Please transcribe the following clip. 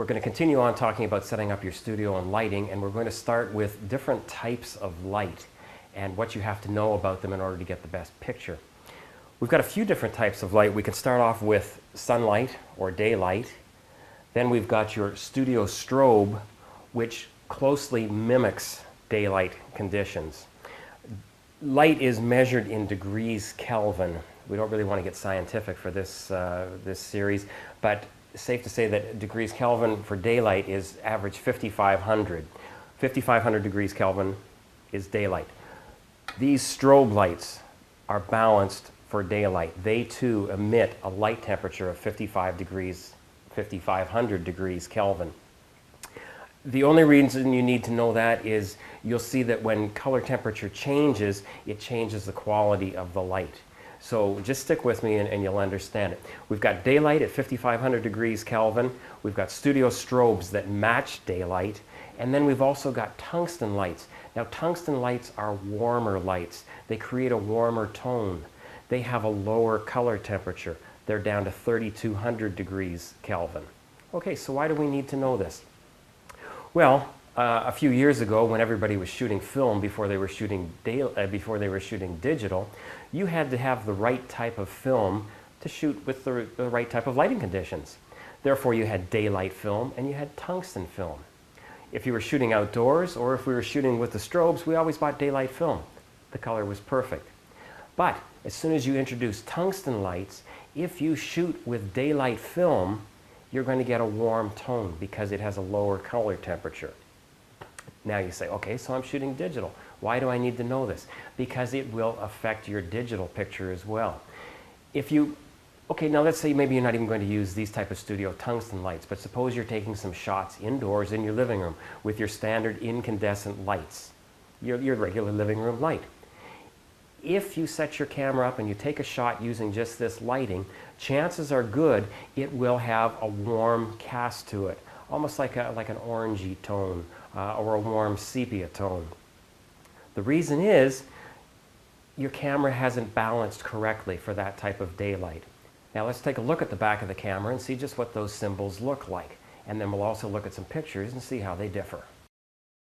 We're going to continue on talking about setting up your studio and lighting, and we're going to start with different types of light and what you have to know about them in order to get the best picture. We've got a few different types of light. We can start off with sunlight or daylight. Then we've got your studio strobe, which closely mimics daylight conditions. Light is measured in degrees Kelvin. We don't really want to get scientific for this series, but it's safe to say that degrees Kelvin for daylight is average 5,500. 5,500 degrees Kelvin is daylight. These strobe lights are balanced for daylight. They too emit a light temperature of 5,500 degrees Kelvin. The only reason you need to know that is you'll see that when color temperature changes, it changes the quality of the light. So just stick with me and you'll understand it. We've got daylight at 5,500 degrees Kelvin. We've got studio strobes that match daylight. And then we've also got tungsten lights. Now, tungsten lights are warmer lights. They create a warmer tone. They have a lower color temperature. They're down to 3,200 degrees Kelvin. Okay, so why do we need to know this? Well, a few years ago, when everybody was shooting film before they were shooting digital, you had to have the right type of film to shoot with the right type of lighting conditions. Therefore, you had daylight film and you had tungsten film. If you were shooting outdoors or if we were shooting with the strobes, we always bought daylight film. The color was perfect. But as soon as you introduce tungsten lights, if you shoot with daylight film, you're going to get a warm tone because it has a lower color temperature. Now you say, okay, so I'm shooting digital. Why do I need to know this? Because it will affect your digital picture as well. Okay, now let's say maybe you're not even going to use these type of studio tungsten lights, but suppose you're taking some shots indoors in your living room with your standard incandescent lights, your regular living room light. If you set your camera up and you take a shot using just this lighting, chances are good it will have a warm cast to it, almost like an orangey tone or a warm sepia tone. The reason is your camera hasn't balanced correctly for that type of daylight. Now let's take a look at the back of the camera and see just what those symbols look like. And then we'll also look at some pictures and see how they differ.